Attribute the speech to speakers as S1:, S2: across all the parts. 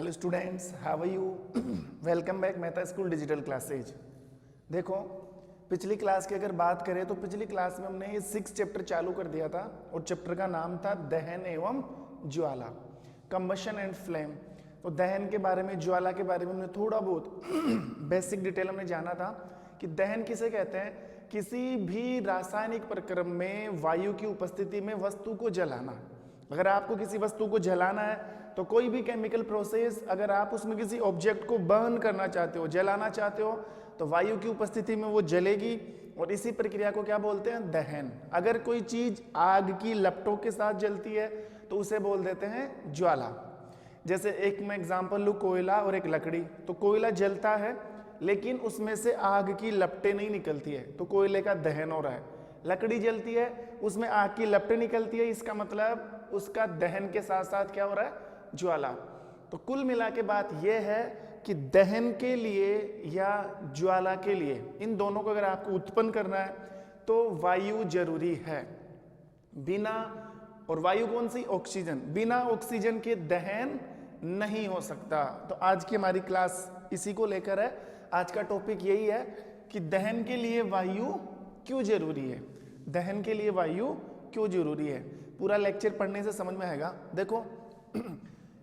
S1: Hello students, how are you? Welcome back Mehta school digital classes. देखो, पिछली class की अगर बात करें तो पिछली क्लास में हमने ये 6 चैप्टर चालू कर दिया था और चैप्टर का नाम था दहन एवं ज्वाला, कंबशन एंड फ्लेम। तो दहन के बारे में, ज्वाला के बारे में हमने थोड़ा बहुत बेसिक डिटेल हमने जाना था कि दहन किसे कहते हैं। किसी भी रासायनिक प्रक्रम में वायु की उपस्थिति में वस्तु को जलाना। अगर आपको किसी वस्तु को जलाना है तो कोई भी केमिकल प्रोसेस, अगर आप उसमें किसी ऑब्जेक्ट को बर्न करना चाहते हो, जलाना चाहते हो, तो वायु की उपस्थिति में वो जलेगी और इसी प्रक्रिया को क्या बोलते हैं? दहन। अगर कोई चीज आग की लपटों के साथ जलती है तो उसे बोल देते हैं ज्वाला। जैसे एक मैं एग्जांपल लूँ, कोयला और एक लकड़ी। तो कोयला जलता है लेकिन उसमें से आग की लपटें नहीं निकलती है, तो कोयले का दहन हो रहा है। लकड़ी जलती है, उसमें आग की लपटें निकलती है, इसका मतलब उसका दहन के साथ साथ क्या हो रहा है? ज्वाला। तो कुल मिला के बात यह है कि दहन के लिए या ज्वाला के लिए, इन दोनों को अगर आपको उत्पन्न करना है तो वायु जरूरी है। बिना, और वायु कौन सी? ऑक्सीजन। बिना ऑक्सीजन के दहन नहीं हो सकता। तो आज की हमारी क्लास इसी को लेकर है। आज का टॉपिक यही है कि दहन के लिए वायु क्यों जरूरी है। दहन के लिए वायु क्यों जरूरी है, पूरा लेक्चर पढ़ने से समझ में आएगा। देखो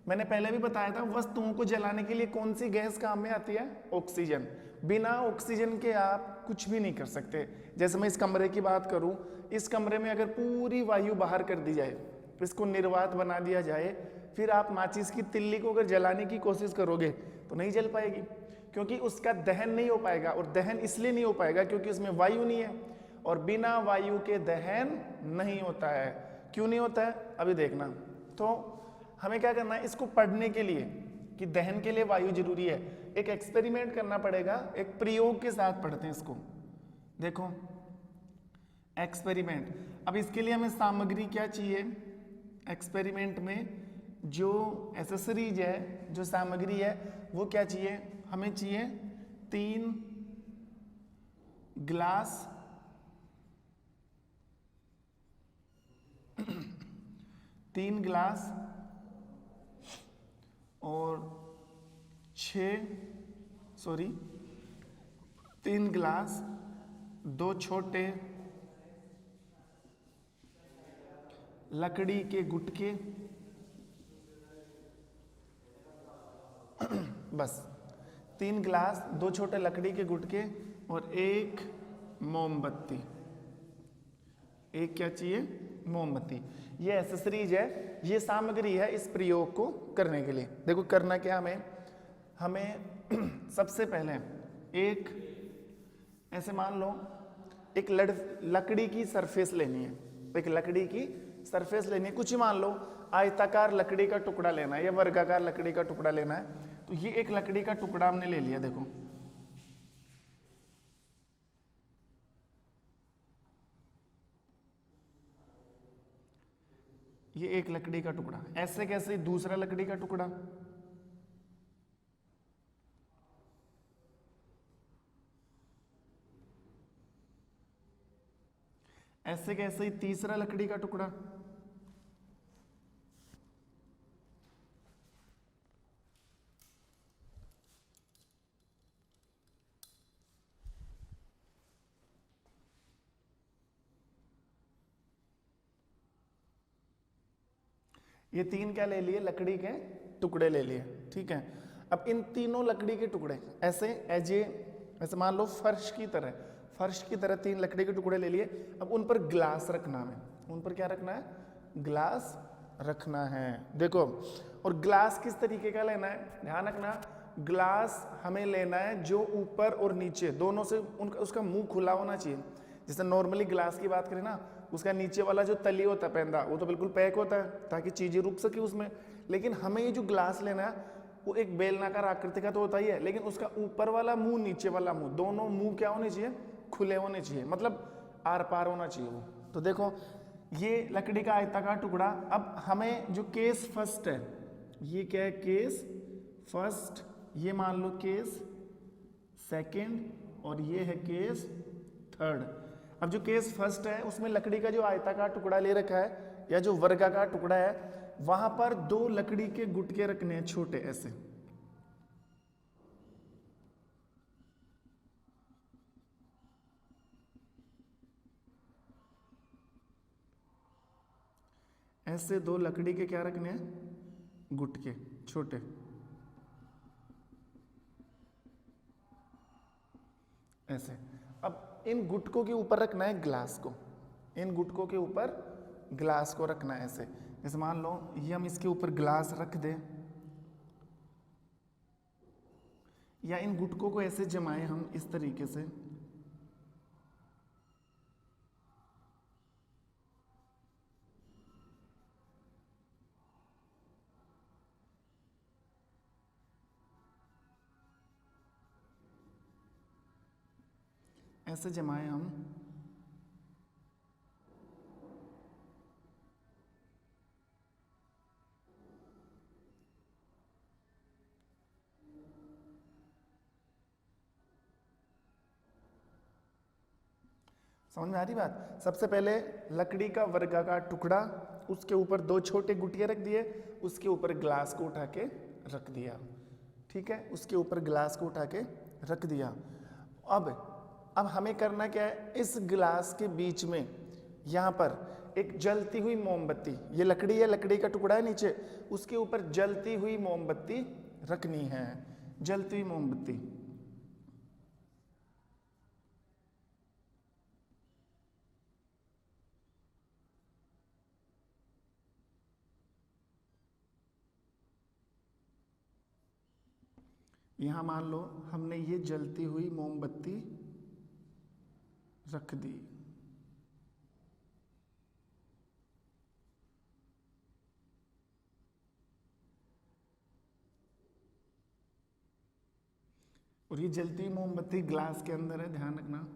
S1: मैंने पहले भी बताया था, वस्तुओं को जलाने के लिए कौन सी गैस काम में आती है? ऑक्सीजन। बिना ऑक्सीजन के आप कुछ भी नहीं कर सकते। जैसे मैं इस कमरे की बात करूं, इस कमरे में अगर पूरी वायु बाहर कर दी जाए, इसको निर्वात बना दिया जाए, फिर आप माचिस की तिल्ली को अगर जलाने की कोशिश करोगे तो नहीं जल पाएगी, क्योंकि उसका दहन नहीं हो पाएगा। और दहन इसलिए नहीं हो पाएगा क्योंकि उसमें वायु नहीं है, और बिना वायु के दहन नहीं होता है। क्यों नहीं होता है अभी देखना। तो हमें क्या करना है, इसको पढ़ने के लिए कि दहन के लिए वायु जरूरी है, एक एक्सपेरिमेंट करना पड़ेगा। एक प्रयोग के साथ पढ़ते हैं इसको। देखो एक्सपेरिमेंट। अब इसके लिए हमें सामग्री क्या चाहिए? एक्सपेरिमेंट में जो एसेसरीज है, जो सामग्री है, वो क्या चाहिए? हमें चाहिए 3 ग्लास 3 ग्लास और 3 ग्लास, 2 छोटे लकड़ी के गुटके, बस 3 ग्लास, 2 छोटे लकड़ी के गुटके और 1 मोमबत्ती। एक क्या चाहिए? मोमबत्ती। ये एसेसरीज है, ये सामग्री है इस प्रयोग को करने के लिए। देखो करना क्या हमें सबसे पहले एक, ऐसे मान लो एक लकड़ी की सरफेस लेनी है। एक लकड़ी की सरफेस लेनी है, कुछ ही मान लो आयताकार लकड़ी का टुकड़ा लेना है या वर्गाकार लकड़ी का टुकड़ा लेना है। तो ये एक लकड़ी का टुकड़ा हमने ले लिया। देखो ये एक लकड़ी का टुकड़ा। ऐसे कैसे दूसरा लकड़ी का टुकड़ा, ऐसे कैसे तीसरा लकड़ी का टुकड़ा, ये 3 क्या ले लिए? लकड़ी के टुकड़े ले लिए। ठीक है, अब इन तीनों लकड़ी के टुकड़े ऐसे ऐसे मान लो फर्श की तरह 3 लकड़ी के टुकड़े ले लिए। अब उन पर ग्लास रखना है। उन पर क्या रखना है? ग्लास रखना है। देखो, और ग्लास किस तरीके का लेना है? ध्यान रखना, ग्लास हमें लेना है जो ऊपर और नीचे दोनों से उसका मुंह खुला होना चाहिए। जैसे नॉर्मली ग्लास की बात करें ना, उसका नीचे वाला जो तली होता है पैंदा, वो तो बिल्कुल पैक होता है ताकि चीजें रुक सके उसमें। लेकिन हमें ये जो ग्लास लेना है वो एक बेलनाकार आकृति का तो होता ही है, लेकिन उसका ऊपर वाला मुंह, नीचे वाला मुंह, दोनों मुंह क्या होने चाहिए? खुले होने चाहिए, मतलब आर पार होना चाहिए वो। तो देखो ये लकड़ी का आयताकार टुकड़ा। अब हमें जो केस फर्स्ट है, ये क्या है? Case first. ये मान लो केस सेकंड और ये है केस थर्ड। अब जो केस फर्स्ट है उसमें लकड़ी का जो आयताकार टुकड़ा ले रखा है या जो वर्गाकार टुकड़ा है, वहां पर 2 लकड़ी के गुटके रखने हैं छोटे ऐसे, ऐसे 2 लकड़ी के क्या रखने हैं, गुटके छोटे। ऐसे। अब इन गुटकों के ऊपर रखना है ग्लास को, इन गुटकों के ऊपर ग्लास को रखना है ऐसे। जैसे मान लो ये हम इसके ऊपर ग्लास रख दें, या इन गुटकों को ऐसे जमाएं हम इस तरीके से, ऐसे जमाएं हम। समझ में आ रही बात? सबसे पहले लकड़ी का वर्गाकार टुकड़ा, उसके ऊपर 2 छोटे गुटिया रख दिए, उसके ऊपर ग्लास को उठा के रख दिया। ठीक है, उसके ऊपर ग्लास को उठा के रख दिया। अब हमें करना क्या है, इस ग्लास के बीच में यहाँ पर एक जलती हुई मोमबत्ती, ये लकड़ी है, लकड़ी का टुकड़ा है नीचे, उसके ऊपर जलती हुई मोमबत्ती रखनी है, जलती हुई मोमबत्ती। यहाँ मान लो हमने ये जलती हुई मोमबत्ती रख दी। और ये जलती हुई मोमबत्ती ग्लास के अंदर है, ध्यान रखना।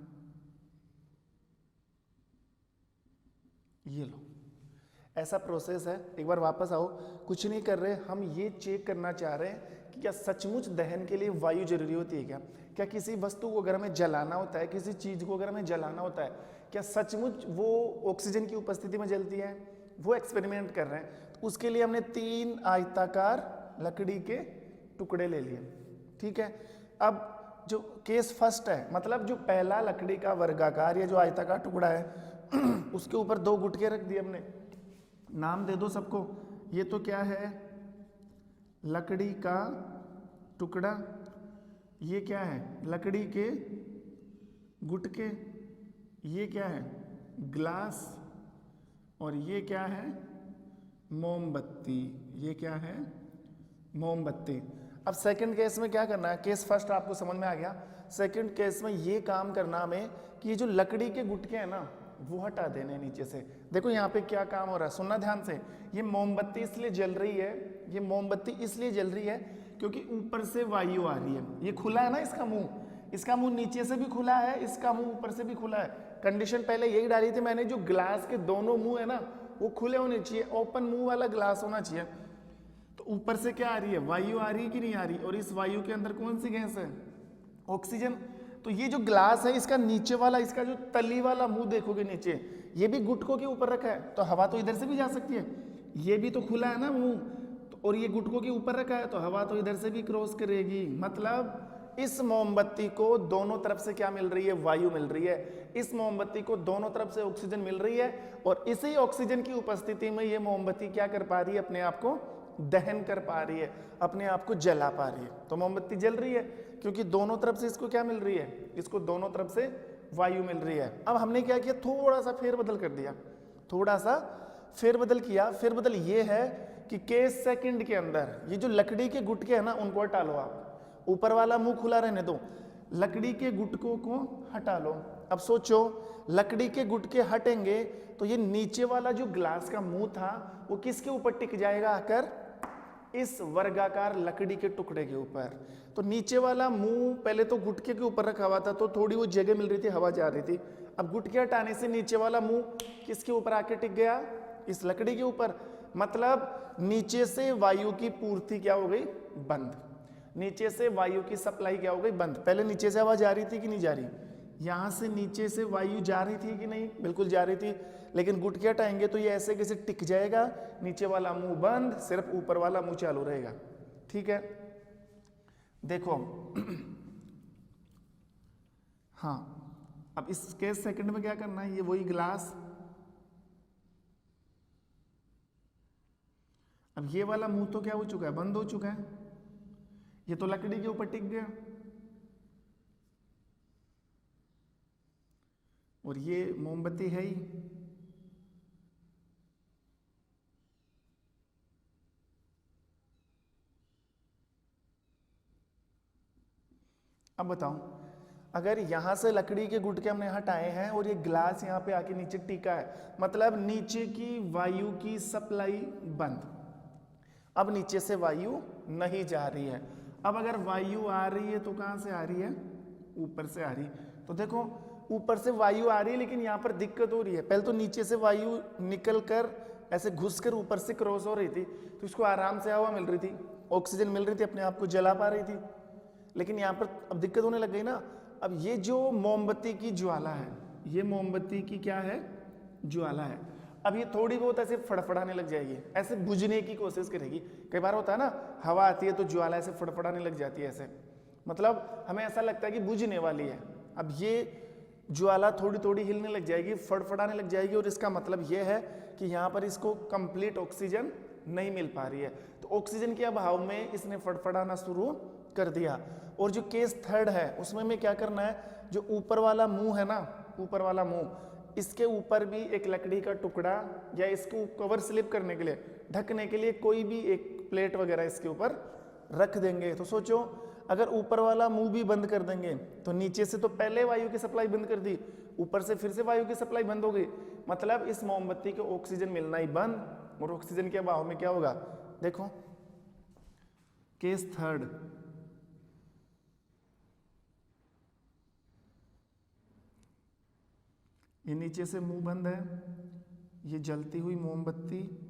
S1: ये लो, ऐसा प्रोसेस है। एक बार वापस आओ, कुछ नहीं कर रहे, हम ये चेक करना चाह रहे हैं कि क्या सचमुच दहन के लिए वायु जरूरी होती है क्या? क्या किसी वस्तु को अगर हमें जलाना होता है, किसी चीज को अगर हमें जलाना होता है, क्या सचमुच वो ऑक्सीजन की उपस्थिति में जलती है? वो एक्सपेरिमेंट कर रहे हैं। तो उसके लिए हमने 3 आयताकार लकड़ी के टुकड़े ले लिए। ठीक है, अब जो केस फर्स्ट है, मतलब जो पहला लकड़ी का वर्गाकार या जो आयताकार टुकड़ा है उसके ऊपर 2 गुटके रख दिए हमने। नाम दे दो सबको। ये तो क्या है, लकड़ी का टुकड़ा। ये क्या है, लकड़ी के गुटके। ये क्या है, ग्लास। और ये क्या है, मोमबत्ती। ये क्या है, मोमबत्ती। अब सेकंड केस में क्या करना है, केस फर्स्ट आपको समझ में आ गया। सेकंड केस में ये काम करना हमें कि ये जो लकड़ी के गुटके हैं ना, वो हटा देने नीचे से। देखो यहाँ पे क्या काम हो रहा है, सुनना ध्यान से। ये मोमबत्ती इसलिए जल रही है, ये मोमबत्ती इसलिए जल रही है क्योंकि ऊपर से वायु आ रही है। ये खुला है ना इसका मुंह, इसका मुंह नीचे से भी खुला है, इसका मुंह ऊपर से भी खुला है। कंडीशन पहले यही डाली थी मैंने, जो ग्लास के दोनों मुंह है ना वो खुले होने चाहिए, ओपन मुंह वाला ग्लास होना चाहिए। तो ऊपर से क्या आ रही है, वायु आ रही है कि नहीं आ रही? और इस वायु के अंदर कौन सी गैस है, ऑक्सीजन। तो ये जो ग्लास है, इसका नीचे वाला, इसका जो तली वाला मुंह देखोगे नीचे, ये भी गुटकों के ऊपर रखा है, तो हवा तो इधर से भी जा सकती है। ये भी तो खुला है ना मुंह, तो और ये गुटकों के ऊपर रखा है, तो हवा तो इधर से भी क्रॉस करेगी। मतलब इस मोमबत्ती को दोनों तरफ से क्या मिल रही है, वायु मिल रही है। इस मोमबत्ती को दोनों तरफ से ऑक्सीजन मिल रही है, और इसी ऑक्सीजन की उपस्थिति में ये मोमबत्ती क्या कर पा रही है, अपने आप को दहन कर पा रही है, अपने आप को जला पा रही है। तो मोमबत्ती जल रही है क्योंकि दोनों तरफ से इसको क्या मिल रही है, इसको दोनों तरफ से वायु मिल रही है। अब हमने क्या किया, थोड़ा सा फेरबदल कर दिया, थोड़ा सा फेरबदल किया। फेरबदल ये है कि केस सेकंड के अंदर ये जो लकड़ी के गुटके हैं ना, उनको हटा लो आप, ऊपर वाला मुंह खुला रहने दो, लकड़ी के गुटकों को हटा लो। अब सोचो, लकड़ी के गुटके हटेंगे तो ये नीचे वाला जो ग्लास का मुंह था वो किसके ऊपर टिक जाएगा, आकर इस वर्गाकार लकड़ी के टुकड़े के ऊपर। तो नीचे वाला मुंह पहले तो गुटके के ऊपर रखा हुआ था, तो थोड़ी वो जगह मिल रही थी, हवा जा रही थी। अब गुटके हटाने से नीचे वाला मुंह किसके ऊपर आके टिक गया, इस लकड़ी के ऊपर। मतलब नीचे से वायु की पूर्ति क्या हो गई, बंद। नीचे से वायु की सप्लाई क्या हो गई, बंद। पहले नीचे से हवा जा रही थी कि नहीं जा रही, यहाँ से नीचे से वायु जा रही थी कि नहीं? बिल्कुल जा रही थी, लेकिन गुटके हटाएंगे तो ये ऐसे कैसे टिक जाएगा, नीचे वाला मुंह बंद, सिर्फ ऊपर वाला मुंह चालू रहेगा। ठीक है, देखो हाँ, अब इसके सेकंड में क्या करना है, ये वही ग्लास, अब ये वाला मुंह तो क्या हो चुका है, बंद हो चुका है, ये तो लकड़ी के ऊपर टिक गया, और ये मोमबत्ती है ही। अब बताओ, अगर यहां से लकड़ी के गुटके हमने हटाए हैं और ये ग्लास यहां पे आके नीचे टिका है, मतलब नीचे की वायु की सप्लाई बंद, अब नीचे से वायु नहीं जा रही है। अब अगर वायु आ रही है तो कहां से आ रही है, ऊपर से आ रही है। तो देखो ऊपर से वायु आ रही है, लेकिन यहाँ पर दिक्कत हो रही है। पहले तो नीचे से वायु निकल कर ऐसे घुसकर ऊपर से क्रॉस हो रही थी, तो इसको आराम से हवा मिल रही थी, ऑक्सीजन मिल रही थी, अपने आप को जला पा रही थी। लेकिन यहाँ पर अब दिक्कत होने लग गई ना। अब ये जो मोमबत्ती की ज्वाला है, ये मोमबत्ती की क्या है, ज्वाला है। अब ये थोड़ी बहुत ऐसे फड़फड़ाने लग जाएगी, ऐसे बुझने की कोशिश करेगी। कई बार होता है ना, हवा आती है तो ज्वाला ऐसे फड़फड़ाने लग जाती है, ऐसे मतलब हमें ऐसा लगता है कि बुझने वाली है। अब ये ज्वाला थोड़ी थोड़ी हिलने लग जाएगी, फड़फड़ाने लग जाएगी, और इसका मतलब ये है कि यहाँ पर इसको कंप्लीट ऑक्सीजन नहीं मिल पा रही है। तो ऑक्सीजन के अभाव में इसने फड़फड़ाना शुरू कर दिया। और जो केस थर्ड है उसमें में क्या करना है, जो ऊपर वाला मुंह है ना, ऊपर वाला मुंह, इसके ऊपर भी एक लकड़ी का टुकड़ा या इसको कवर स्लिप करने के लिए, ढकने के लिए कोई भी एक प्लेट वगैरह इसके ऊपर रख देंगे। तो सोचो, अगर ऊपर वाला मुंह भी बंद कर देंगे तो नीचे से तो पहले वायु की सप्लाई बंद कर दी, ऊपर से फिर से वायु की सप्लाई बंद हो गई, मतलब इस मोमबत्ती को ऑक्सीजन मिलना ही बंद। और ऑक्सीजन के अभाव में क्या होगा, देखो केस थर्ड, ये नीचे से मुंह बंद है, ये जलती हुई मोमबत्ती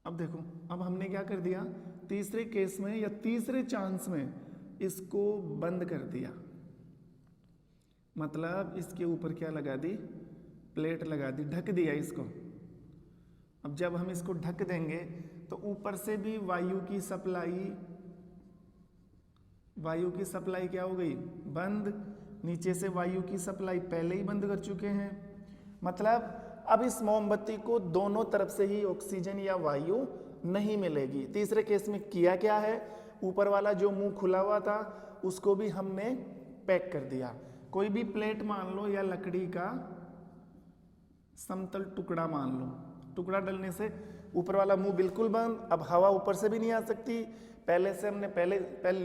S1: अब देखो, अब हमने क्या कर दिया, तीसरे केस में या तीसरे चांस में इसको बंद कर दिया, मतलब इसके ऊपर क्या लगा दी, प्लेट लगा दी, ढक दिया इसको। अब जब हम इसको ढक देंगे तो ऊपर से भी वायु की सप्लाई क्या हो गई, बंद। नीचे से वायु की सप्लाई पहले ही बंद कर चुके हैं, मतलब अब इस मोमबत्ती को दोनों तरफ से ही ऑक्सीजन या वायु नहीं मिलेगी। तीसरे केस में किया क्या है, ऊपर वाला जो मुंह खुला हुआ था उसको भी हमने पैक कर दिया। कोई भी प्लेट मान लो या लकड़ी का समतल टुकड़ा मान लो, टुकड़ा डलने से ऊपर वाला मुंह बिल्कुल बंद, अब हवा ऊपर से भी नहीं आ सकती, पहले से हमने पहले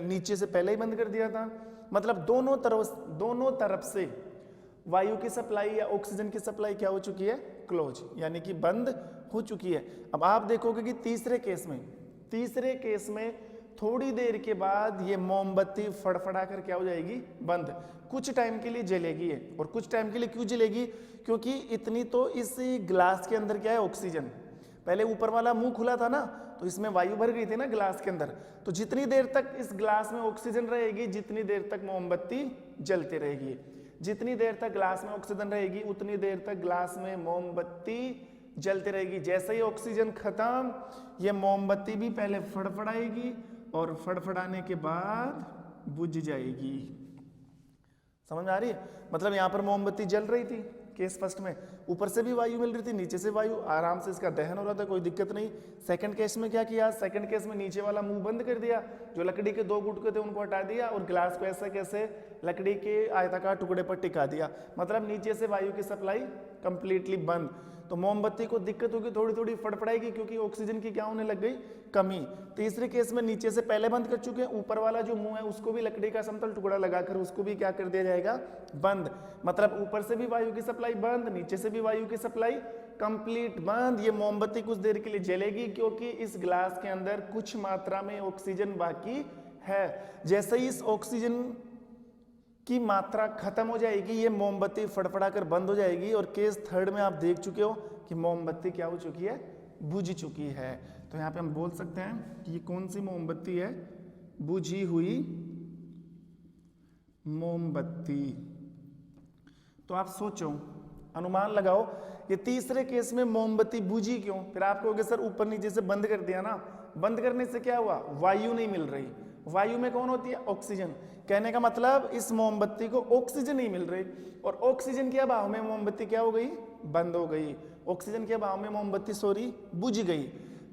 S1: नीचे से पहले ही बंद कर दिया था, मतलब दोनों तरफ से वायु की सप्लाई या ऑक्सीजन की सप्लाई क्या हो चुकी है, क्लोज, यानी कि बंद हो चुकी है। अब आप देखोगे कि तीसरे केस में थोड़ी देर के बाद ये मोमबत्ती फड़फड़ा कर क्या हो जाएगी, बंद। कुछ टाइम के लिए जलेगी है, और कुछ टाइम के लिए क्यों जलेगी, क्योंकि इतनी तो इस ग्लास के अंदर क्या है, ऑक्सीजन। पहले ऊपर वाला मुंह खुला था ना, तो इसमें वायु भर गई थी ना ग्लास के अंदर, तो जितनी देर तक इस ग्लास में ऑक्सीजन रहेगी जितनी देर तक मोमबत्ती जलती रहेगी, जितनी देर तक ग्लास में ऑक्सीजन रहेगी उतनी देर तक ग्लास में मोमबत्ती जलती रहेगी। जैसे ही ऑक्सीजन खत्म, ये मोमबत्ती भी पहले फड़फड़ाएगी और फड़फड़ाने के बाद बुझ जाएगी। समझ में आ रही है, मतलब यहाँ पर मोमबत्ती जल रही थी केस फर्स्ट में, ऊपर से भी वायु मिल रही थी, नीचे से वायु, आराम से इसका दहन हो रहा था, कोई दिक्कत नहीं। सेकंड केस में क्या किया, सेकंड केस में नीचे वाला मुंह बंद कर दिया, जो लकड़ी के दो गुटके थे उनको हटा दिया और ग्लास को ऐसे कैसे लकड़ी के आयताकार टुकड़े पर टिका दिया, मतलब नीचे से वायु की सप्लाई कंप्लीटली बंद। तो मोमबत्ती को दिक्कत होगी, थोड़ी थोड़ी फड़फड़ाएगी, क्योंकि ऑक्सीजन की क्या होने लग गई, कमी। तीसरे केस में नीचे से पहले बंद कर चुके हैं, ऊपर वाला जो मुंह है उसको भी लकड़ी का समतल टुकड़ा लगाकर उसको भी क्या कर दिया जाएगा, बंद। मतलब ऊपर से भी वायु की सप्लाई बंद, नीचे से भी वायु की सप्लाई कंप्लीट बंद। ये मोमबत्ती कुछ देर के लिए जलेगी, क्योंकि इस ग्लास के अंदर कुछ मात्रा में ऑक्सीजन बाकी है। जैसे ही इस ऑक्सीजन की मात्रा खत्म हो जाएगी, ये मोमबत्ती फड़फड़ा कर बंद हो जाएगी। और केस थर्ड में आप देख चुके हो कि मोमबत्ती क्या हो चुकी है, बुझ चुकी है। तो यहाँ पे हम बोल सकते हैं कि ये कौन सी मोमबत्ती है, बुझी हुई मोमबत्ती। तो आप सोचो, अनुमान लगाओ, ये तीसरे केस में मोमबत्ती बुझी क्यों? फिर आप कहोगे सर ऊपर नीचे से बंद कर दिया ना, बंद करने से क्या हुआ, वायु नहीं मिल रही। वायु में कौन होती है, ऑक्सीजन। कहने का मतलब इस मोमबत्ती को ऑक्सीजन नहीं मिल रही, और ऑक्सीजन के अभाव में मोमबत्ती क्या हो गई, बंद हो गई। ऑक्सीजन के अभाव में मोमबत्ती बुझ गई।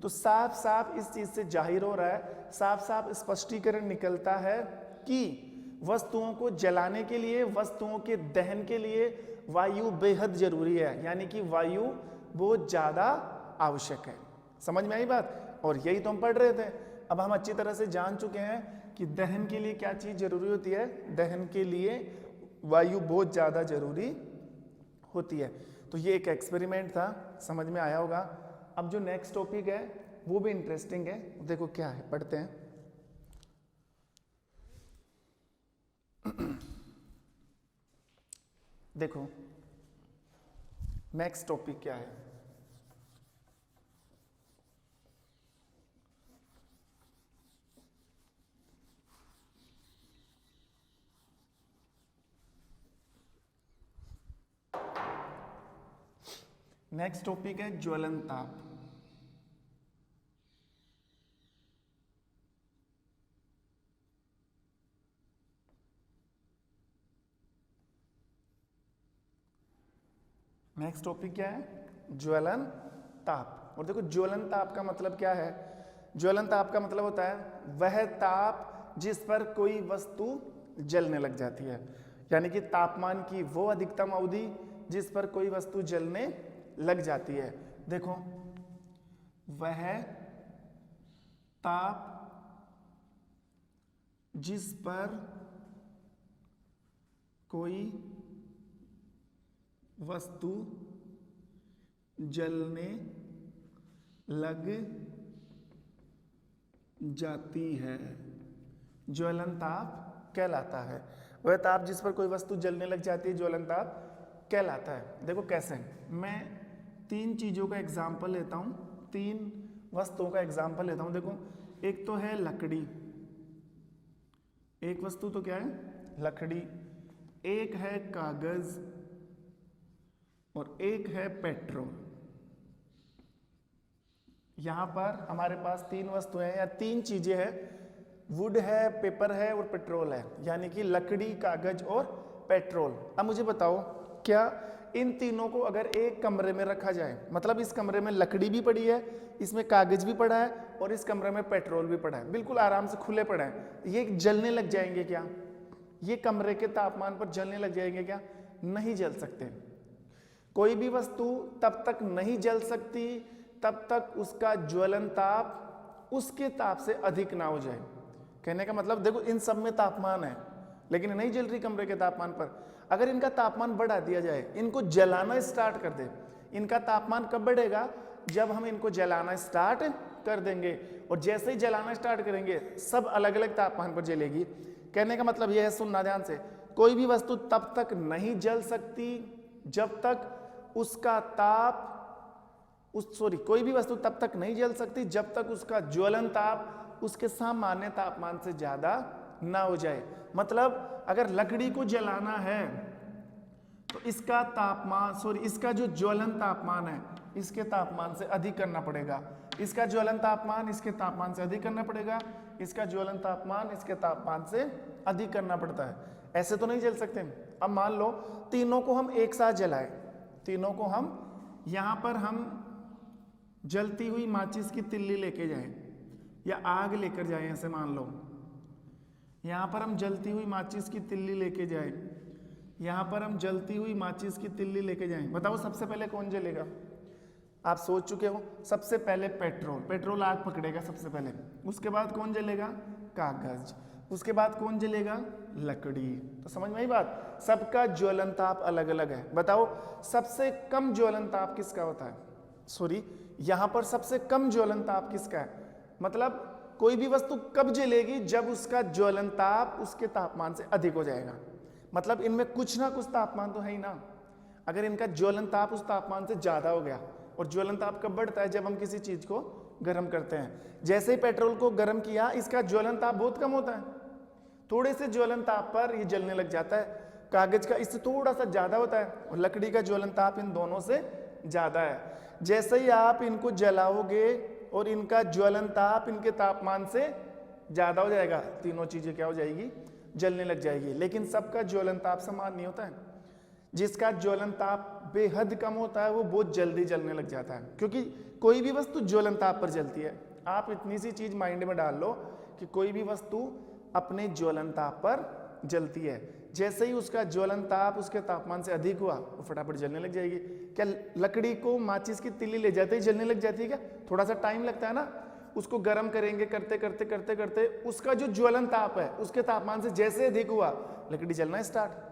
S1: तो साफ साफ इस चीज से जाहिर हो रहा है, साफ साफ स्पष्टीकरण निकलता है कि वस्तुओं को जलाने के लिए, वस्तुओं के दहन के लिए वायु बेहद जरूरी है, यानी कि वायु बहुत ज्यादा आवश्यक है। समझ में आई बात? और यही तो हम पढ़ रहे थे। अब हम अच्छी तरह से जान चुके हैं कि दहन के लिए क्या चीज जरूरी होती है, दहन के लिए वायु बहुत ज्यादा जरूरी होती है। तो ये एक एक्सपेरिमेंट था, समझ में आया होगा। अब जो नेक्स्ट टॉपिक है वो भी इंटरेस्टिंग है, देखो क्या है, पढ़ते हैं। देखो नेक्स्ट टॉपिक क्या है, नेक्स्ट टॉपिक है ज्वलन ताप। नेक्स्ट टॉपिक क्या है, ज्वलन ताप। और देखो ज्वलन ताप का मतलब क्या है, ज्वलन ताप का मतलब होता है वह ताप जिस पर कोई वस्तु जलने लग जाती है, यानी कि तापमान की वो अधिकतम अवधि जिस पर कोई वस्तु जलने लग जाती है। देखो वह ताप जिस पर कोई वस्तु जलने लग जाती है, ज्वलन ताप कहलाता है। वह ताप जिस पर कोई वस्तु जलने लग जाती है ज्वलन ताप कहलाता है। देखो कैसे, मैं तीन चीजों का एग्जाम्पल लेता हूं, तीन वस्तुओं का एग्जाम्पल लेता हूं। देखो एक तो है लकड़ी, एक वस्तु तो क्या है, लकड़ी, एक है कागज और एक है पेट्रोल। यहां पर हमारे पास तीन वस्तुएं हैं या तीन चीजें हैं, वुड है, पेपर है और पेट्रोल है, यानी कि लकड़ी, कागज और पेट्रोल। अब मुझे बताओ, क्या इन तीनों को अगर एक कमरे में रखा जाए, मतलब इस कमरे में लकड़ी भी पड़ी है, इसमें कागज भी पड़ा है और इस कमरे में पेट्रोल भी पड़ा है, बिल्कुल आराम से खुले पड़े हैं, ये जलने लग जाएंगे क्या? ये कमरे के तापमान पर जलने लग जाएंगे क्या? नहीं जल सकते। कोई भी वस्तु तब तक नहीं जल सकती तब तक उसका ज्वलन ताप उसके ताप से अधिक ना हो जाए। कहने का मतलब देखो इन सब में तापमान है लेकिन नहीं जल रही कमरे के तापमान पर। अगर इनका तापमान बढ़ा दिया जाए, इनको जलाना स्टार्ट कर दे, इनका तापमान कब बढ़ेगा? जब हम इनको जलाना स्टार्ट कर देंगे, और जैसे ही जलाना स्टार्ट करेंगे सब अलग अलग तापमान पर जलेगी। कहने का मतलब यह है, सुनना ध्यान से, कोई भी वस्तु तब तक नहीं जल सकती जब तक उसका ताप कोई भी वस्तु तब तक नहीं जल सकती जब तक उसका ज्वलन ताप उसके सामान्य तापमान से ज्यादा ना हो जाए। मतलब अगर लकड़ी को जलाना है तो इसका तापमान इसका जो ज्वलन तापमान है इसके तापमान से अधिक करना पड़ेगा, इसका ज्वलन तापमान इसके तापमान से अधिक करना पड़ेगा, इसका ज्वलन तापमान इसके तापमान से अधिक करना पड़ता है। ऐसे तो नहीं जल सकते। अब मान लो तीनों को हम एक साथ जलाएं, तीनों को हम यहां पर हम जलती हुई माचिस की तिल्ली लेके जाएं या आग लेकर जाएं, ऐसे मान लो यहां पर हम जलती हुई माचिस की तिल्ली लेके जाएं, यहां पर हम जलती हुई माचिस की तिल्ली लेके जाएं। बताओ सबसे पहले कौन जलेगा? आप सोच चुके हो, सबसे पहले पेट्रोल आग पकड़ेगा सबसे पहले, उसके बाद कौन जलेगा? कागज, उसके बाद कौन जलेगा? लकड़ी। तो समझ में आई बात? सबका ज्वलन ताप अलग अलग है। बताओ सबसे कम ज्वलन ताप किसका होता है? यहां पर सबसे कम ज्वलन ताप किसका है? मतलब कोई भी वस्तु कब जलेगी? जब उसका ज्वलन ताप उसके तापमान से अधिक हो जाएगा। मतलब इनमें कुछ ना कुछ तापमान तो है ही ना। अगर इनका ज्वलन ताप उस तापमान से ज्यादा हो गया, और ज्वलन ताप कब बढ़ता है, जब हम किसी चीज को गर्म करते हैं। जैसे ही पेट्रोल को गर्म किया, इसका ज्वलन ताप बहुत कम होता है, थोड़े से ज्वलन ताप पर ये जलने लग जाता है। कागज का इससे थोड़ा सा ज्यादा होता है, और लकड़ी का ज्वलन ताप इन दोनों से ज्यादा है। जैसे ही आप इनको जलाओगे और इनका ज्वलन ताप इनके तापमान से ज्यादा हो जाएगा, तीनों चीजें क्या हो जाएगी, जलने लग जाएगी। लेकिन सबका ज्वलन ताप समान नहीं होता है। जिसका ज्वलन ताप बेहद कम होता है वो बहुत जल्दी जलने लग जाता है, क्योंकि कोई भी वस्तु ज्वलन ताप पर जलती है। आप इतनी सी चीज माइंड में डाल लो कि कोई भी वस्तु अपने ज्वलन ताप पर जलती है। जैसे ही उसका ज्वलन ताप उसके तापमान से अधिक हुआ, वो फटाफट जलने लग जाएगी। क्या लकड़ी को माचिस की तिल्ली ले जाते ही जलने लग जाती है क्या? थोड़ा सा टाइम लगता है ना, उसको गर्म करेंगे, करते करते करते करते उसका जो ज्वलन ताप है उसके तापमान से जैसे अधिक हुआ, लकड़ी जलना स्टार्ट।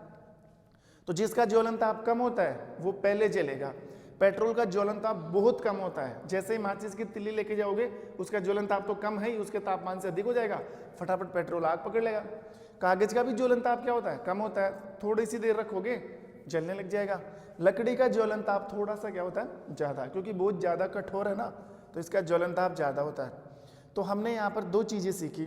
S1: तो जिसका ज्वलन ताप कम होता है वो पहले जलेगा। पेट्रोल का ज्वलन ताप बहुत कम होता है, जैसे ही माचिस की तिल्ली लेके जाओगे उसका ज्वलन ताप तो कम है ही, उसके तापमान से अधिक हो जाएगा, फटाफट पेट्रोल आग पकड़ लेगा। कागज का भी ज्वलन ताप क्या होता है, कम होता है, थोड़ी सी देर रखोगे जलने लग जाएगा। लकड़ी का ज्वलन ताप थोड़ा सा क्या होता है, ज्यादा, क्योंकि बहुत ज्यादा कठोर है ना, तो इसका ज्वलन ताप ज्यादा होता है। तो हमने यहाँ पर दो चीजें सीखी।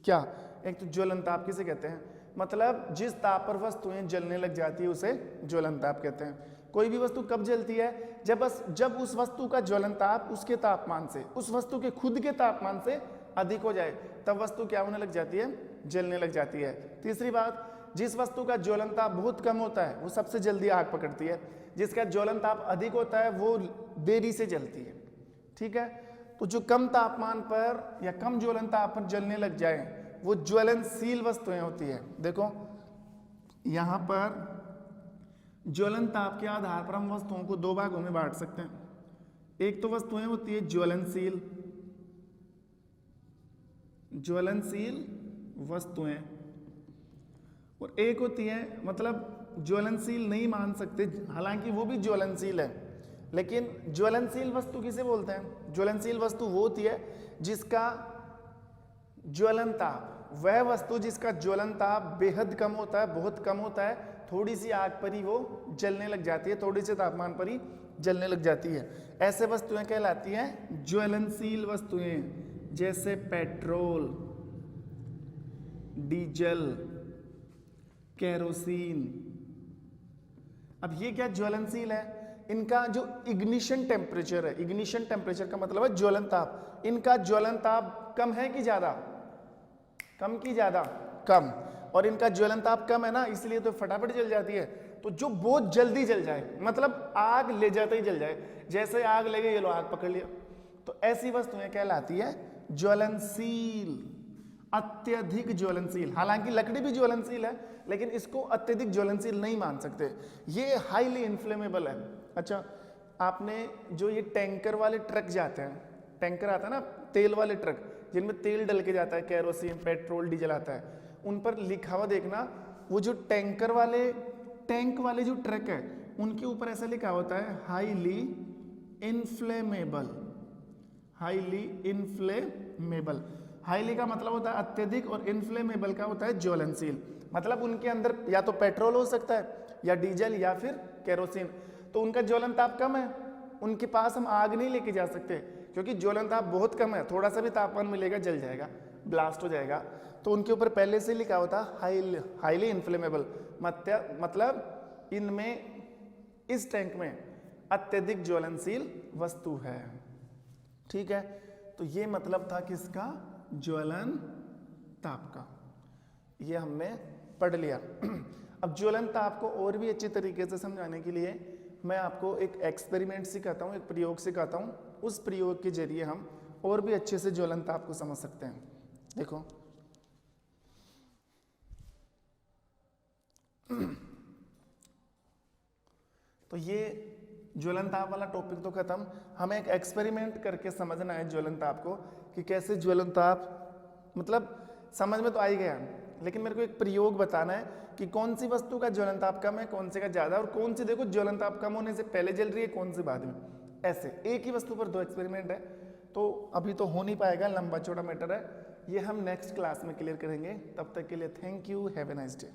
S1: क्या? एक तो ज्वलन ताप किसे कहते हैं, मतलब जिस ताप पर वस्तुएं जलने लग जाती है उसे ज्वलन ताप कहते हैं। कोई भी वस्तु कब जलती है, जब उस वस्तु का ज्वलन ताप उसके तापमान से, उस वस्तु के खुद के तापमान से अधिक हो जाए, तब वस्तु क्या होने लग जाती है, जलने लग जाती है। तीसरी बात, जिस वस्तु का ज्वलन ताप बहुत कम होता है वो सबसे जल्दी आग पकड़ती है, जिसका ज्वलन ताप अधिक होता है वो देरी से जलती है। ठीक है, तो जो कम तापमान पर या कम ज्वलन ताप पर जलने लग जाए वो ज्वलनशील वस्तुएं होती है। देखो यहां पर ज्वलन ताप के आधार पर हम वस्तुओं को दो भागों में बांट सकते हैं। एक तो वस्तुएं होती है ज्वलनशील वस्तुएं, और एक होती है मतलब ज्वलनशील नहीं मान सकते, हालांकि वो भी ज्वलनशील है, लेकिन ज्वलनशील वस्तु किसे बोलते हैं? ज्वलनशील वस्तु वो होती है जिसका ज्वलन ताप, वह वस्तु जिसका ज्वलन ताप बेहद कम होता है, बहुत कम होता है, थोड़ी सी आग पर ही वो जलने लग जाती है, थोड़ी से तापमान पर ही जलने लग जाती है। ऐसे वस्तुएं कहलाती हैं ज्वलनशील वस्तुएं, जैसे पेट्रोल, डीजल, केरोसिन। अब ये क्या ज्वलनशील है? इनका जो इग्निशन टेम्परेचर है, इग्निशन टेम्परेचर का मतलब है ज्वलन ताप, इनका ज्वलन ताप कम है कि ज्यादा? कम की ज्यादा? कम। और इनका ज्वलन ताप कम है ना, इसलिए तो फटाफट जल जाती है। तो जो बहुत जल्दी जल जाए, मतलब आग ले जाते ही जल जाए, जैसे आग लगे ये लो आग पकड़ लिया, तो ऐसी वस्तुएं कहलाती है ज्वलनशील, अत्यधिक ज्वलनशील। हालांकि लकड़ी भी ज्वलनशील है, लेकिन इसको अत्यधिक ज्वलनशील नहीं मान सकते, ये हाईली इन्फ्लेमेबल है। अच्छा, आपने जो ये टैंकर वाले ट्रक जाते हैं, टैंकर आता है ना, तेल वाले ट्रक जिनमें तेल डल के जाता है, केरोसिन, पेट्रोल, डीजल आता है, उन पर लिखा हुआ देखना, वो जो टैंक वाले जो ट्रक है उनके ऊपर ऐसा लिखा होता है highly inflammable. Highly inflammable, highly का मतलब होता है अत्यधिक, और इन्फ्लेमेबल का होता है ज्वलनशील। मतलब उनके अंदर या तो पेट्रोल हो सकता है, या डीजल, या फिर केरोसिन, तो उनका ज्वलन ताप कम है, उनके पास हम आग नहीं लेके जा सकते, क्योंकि ज्वलन ताप बहुत कम है, थोड़ा सा भी तापमान मिलेगा जल जाएगा, ब्लास्ट हो जाएगा। तो उनके ऊपर पहले से लिखा होता हाईली इन्फ्लेमेबल, मतलब इनमें, इस टैंक में अत्यधिक ज्वलनशील वस्तु है। ठीक है, तो ये मतलब था किसका? ज्वलन ताप का, ये हमने पढ़ लिया। अब ज्वलन ताप को और भी अच्छी तरीके से समझाने के लिए मैं आपको एक एक्सपेरिमेंट सिखाता हूँ, एक प्रयोग सिखाता हूँ। उस प्रयोग के जरिए हम और भी अच्छे से ज्वलन ताप को समझ सकते हैं। देखो तो ये ज्वलन ताप वाला टॉपिक तो खत्म, हमें एक एक्सपेरिमेंट करके समझना है ज्वलन ताप को, कि कैसे ज्वलन ताप, मतलब समझ में तो आ ही गया, लेकिन मेरे को एक प्रयोग बताना है कि कौन सी वस्तु का ज्वलन ताप कम है, कौन से का ज्यादा, और कौन सी देखो ज्वलन ताप कम होने से पहले जल रही है, कौन सी बाद में। ऐसे एक ही वस्तु पर दो एक्सपेरिमेंट है, तो अभी तो हो नहीं पाएगा, लंबा चौड़ा मैटर है, ये हम नेक्स्ट क्लास में क्लियर करेंगे। तब तक के लिए thank you, have a nice day.